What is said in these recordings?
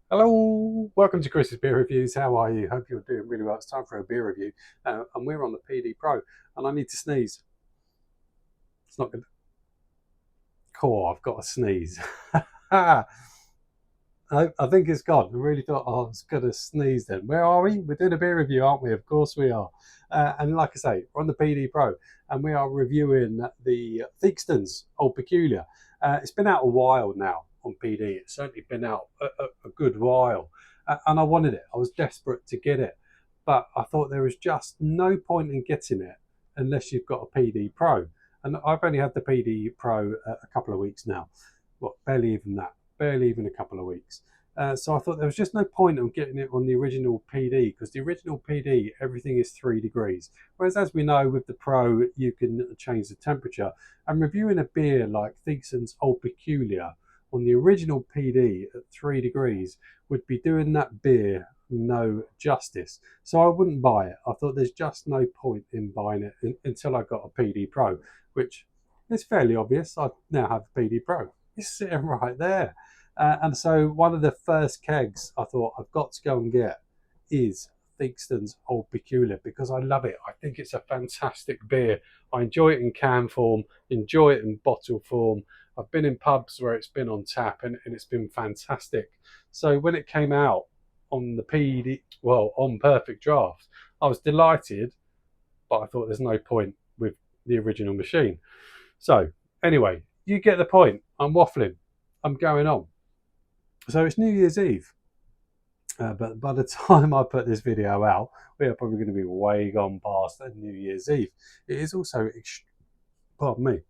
Hello, welcome to Chris's Beer Reviews. How are you? Hope you're doing really well. It's time for a beer review, and we're on the PD Pro, and I need to sneeze. It's not good. Cool, I've got to sneeze. I think it's gone. I really thought I was going to sneeze then. Where are we? We're doing a beer review, aren't we? Of course we are. And like I say, we're on the PD Pro, and we are reviewing the Theakstons Old Peculiar. It's been out a while now on PD. It's certainly been out a good while, and I wanted it. I was desperate to get it, but I thought there was just no point in getting it unless you've got a PD Pro. And I've only had the PD Pro a couple of weeks now. Well, barely even that. Barely even a couple of weeks. So I thought there was just no point of getting it on the original PD because the original PD, everything is 3 degrees. Whereas, as we know, with the Pro, you can change the temperature. And reviewing a beer like Theakston's Old Peculiar on the original PD at 3 degrees would be doing that beer no justice. So I wouldn't buy it. I thought there's just no point in buying it until I got a PD Pro, which is fairly obvious. I now have a PD Pro. It's sitting right there. And so one of the first kegs I thought I've got to go and get is Theakston's Old Peculiar because I love it. I think it's a fantastic beer. I enjoy it in can form, enjoy it in bottle form. I've been in pubs where it's been on tap and it's been fantastic. So when it came out on the PD, well, on Perfect Draft, I was delighted, but I thought there's no point with the original machine. So anyway, you get the point. I'm waffling. I'm going on. So it's New Year's Eve. But by the time I put this video out, we are probably going to be way gone past New Year's Eve. It is also, pardon me,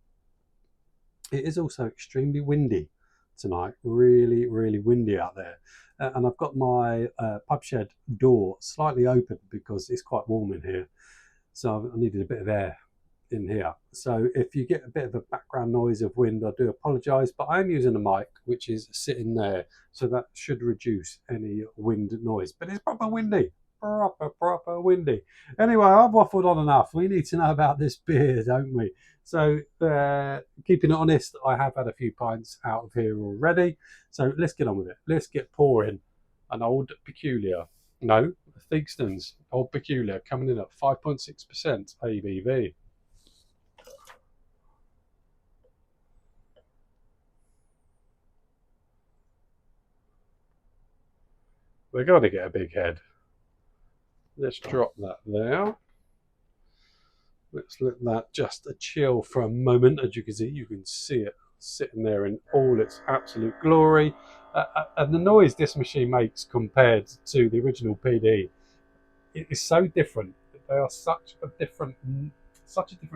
it is also extremely windy tonight. Really, really windy out there. And I've got my pub shed door slightly open because it's quite warm in here. So I needed a bit of air in here. So if you get a bit of a background noise of wind, I do apologise, but I'm using a mic which is sitting there, so that should reduce any wind noise. But it's proper windy, proper windy. Anyway, I've waffled on enough. We need to know about this beer, don't we? So keeping it honest, I have had a few pints out of here already. So let's get on with it. Let's get pouring an Old Peculiar. No, Theakstons Old Peculiar coming in at 5.6% ABV. We're going to get a big head. Let's drop that there. Let's let that just chill for a moment. As you can see it sitting there in all its absolute glory. And the noise this machine makes compared to the original PD, it is so different. They are such a different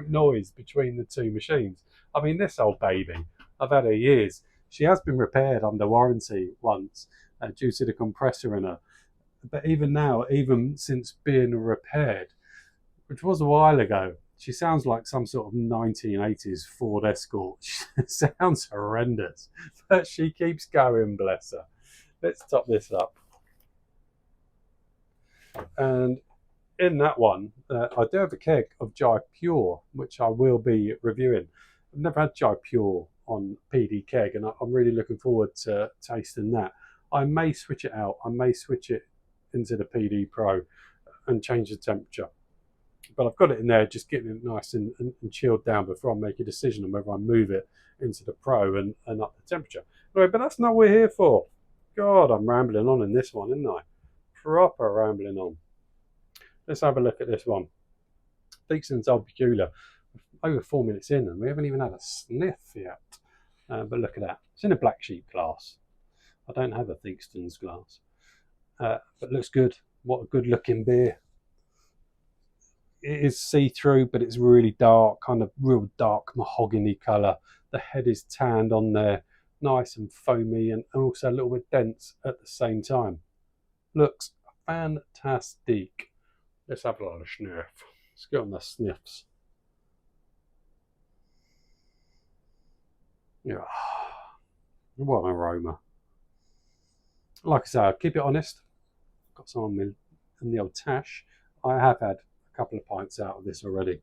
noise between the two machines. I mean, this old baby, I've had her years. She has been repaired under warranty once due to the compressor in her. But even now, even since being repaired, which was a while ago, she sounds like some sort of 1980s Ford Escort. She sounds horrendous, but she keeps going, bless her. Let's top this up. And in that one, I do have a keg of Jai Pure, which I will be reviewing. I've never had Jai Pure on PD keg, and I'm really looking forward to tasting that. I may switch it out. I may switch it into the PD Pro and change the temperature. But I've got it in there, just getting it nice and chilled down before I make a decision on whether I move it into the Pro and up the temperature. Anyway, but that's not what we're here for. God, I'm rambling on in this one, isn't I? Proper rambling on. Let's have a look at this one. Theakston's Old Peculiar. Over 4 minutes in, and we haven't even had a sniff yet. But look at that. It's in a black sheep glass. I don't have a Theakston's glass. But looks good. What a good looking beer. It is see-through, but it's really dark, kind of real dark mahogany colour. The head is tanned on there, nice and foamy, and also a little bit dense at the same time. Looks fantastic. Let's have a lot of sniff. Let's get on the sniffs. Yeah, what an aroma. Like I say, I'll keep it honest. Got some on me in the old tash. I have had a couple of pints out of this already.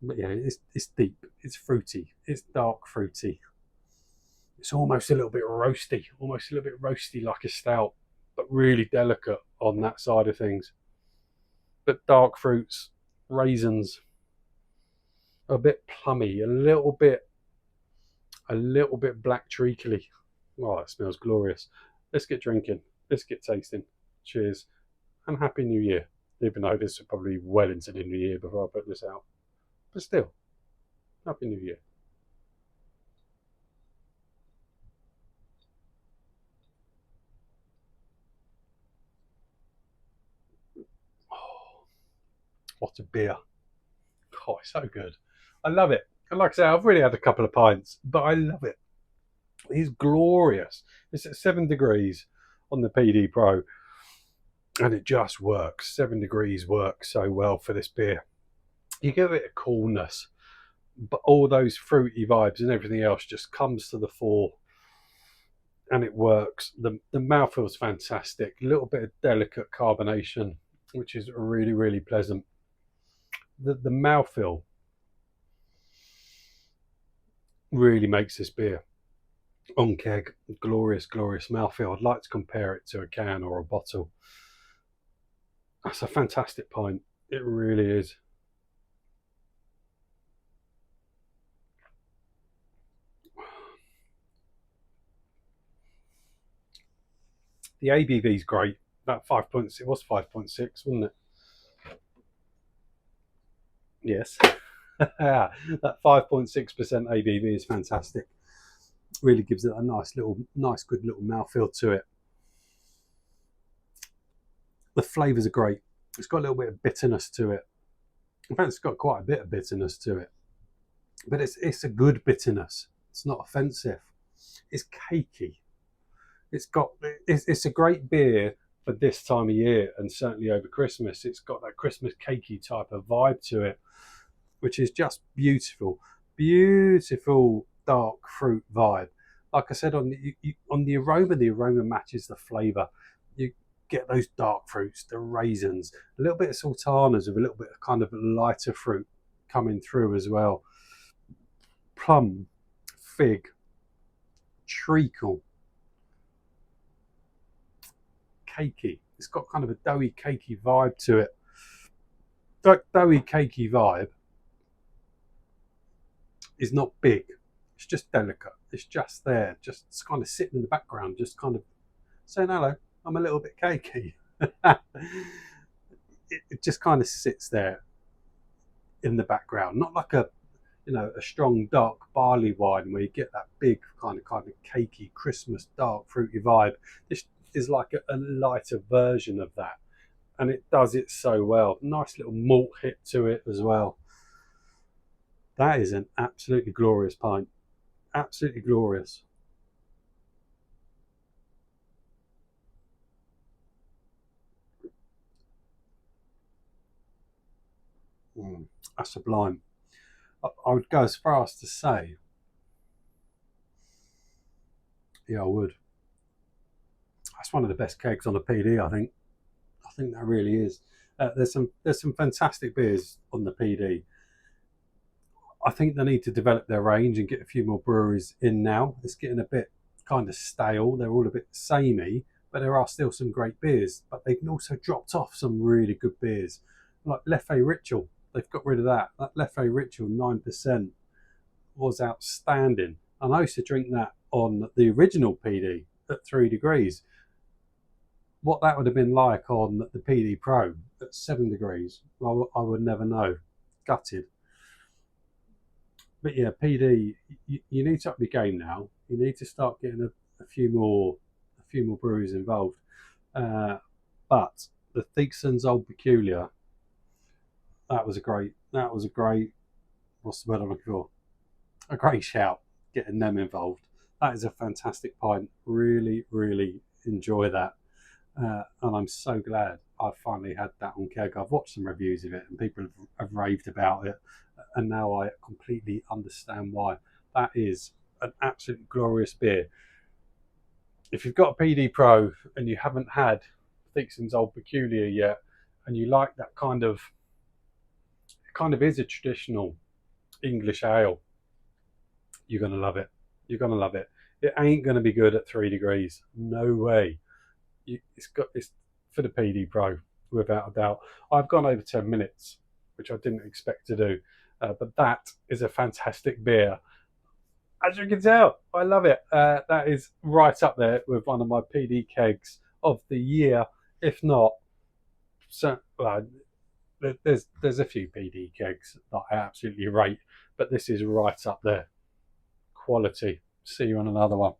But yeah, it's deep, it's fruity, it's dark fruity. It's almost a little bit roasty like a stout, but really delicate on that side of things. But dark fruits, raisins, a bit plummy, a little bit black treacly. Oh, it smells glorious. Let's get drinking. Let's get tasting. Cheers and Happy New Year. Even though this is probably well into the new year before I put this out. But still, Happy New Year. Oh, what a beer. Oh, it's so good. I love it. And like I say, I've really had a couple of pints, but I love it. It's glorious. It's at 7 degrees on the PD Pro, and it just works. 7 degrees works so well for this beer. You get a bit of coolness, but all those fruity vibes and everything else just comes to the fore, and it works. The mouthfeel's fantastic. A little bit of delicate carbonation, which is really, really pleasant. The mouthfeel really makes this beer on keg glorious, glorious mouthfeel. I'd like to compare it to a can or a bottle. That's a fantastic pint. It really is. The ABV is great. That 5.6, it was 5.6, wasn't it? Yes. That 5.6% ABV is fantastic. Really gives it a nice, good little mouthfeel to it. The flavours are great. It's got a little bit of bitterness to it. In fact, it's got quite a bit of bitterness to it. But it's a good bitterness. It's not offensive. It's cakey. It's a great beer for this time of year, and certainly over Christmas. It's got that Christmas cakey type of vibe to it, which is just beautiful. Beautiful dark fruit vibe. Like I said, on the aroma matches the flavour. You get those dark fruits, the raisins, a little bit of sultanas with a little bit of kind of lighter fruit coming through as well. Plum, fig, treacle, cakey. It's got kind of a doughy, cakey vibe to it. That doughy, cakey vibe is not big. It's just delicate. It's just there, just kind of sitting in the background, just kind of saying hello. I'm a little bit cakey. It just kind of sits there in the background, not like a strong dark barley wine where you get that big kind of cakey Christmas dark fruity vibe. This is like a lighter version of that, and it does it so well. Nice little malt hit to it as well. That is an absolutely glorious pint. Absolutely glorious. That's sublime. I would go as far as to say, yeah, I would. That's one of the best kegs on a PD. I think that really is. There's some fantastic beers on the PD. I think they need to develop their range and get a few more breweries in now. It's getting a bit kind of stale. They're all a bit samey, but there are still some great beers. But they've also dropped off some really good beers, like Leffe Ritual. They've got rid of that. That Leffe Ritual 9% was outstanding. And I used to drink that on the original PD at 3 degrees. What that would have been like on the PD Pro at 7 degrees, I would never know. Gutted. But yeah, PD, you need to up your game now. You need to start getting a few more breweries involved. But the Theakstons Old Peculier, that was a great, what's the word I'm looking for? A great shout, getting them involved. That is a fantastic pint. Really, really enjoy that. And I'm so glad I finally had that on keg. I've watched some reviews of it and people have raved about it, and now I completely understand why. That is an absolutely glorious beer. If you've got a PD Pro and you haven't had Theakston's Old Peculier yet, and you like that it kind of is a traditional English ale, you're going to love it. You're going to love it. It ain't going to be good at 3 degrees. No way. It's for the PD Pro, without a doubt. I've gone over 10 minutes, which I didn't expect to do. But that is a fantastic beer. As you can tell, I love it. That is right up there with one of my PD kegs of the year, if not. So, there's a few PD kegs that I absolutely rate, but this is right up there. Quality. See you on another one.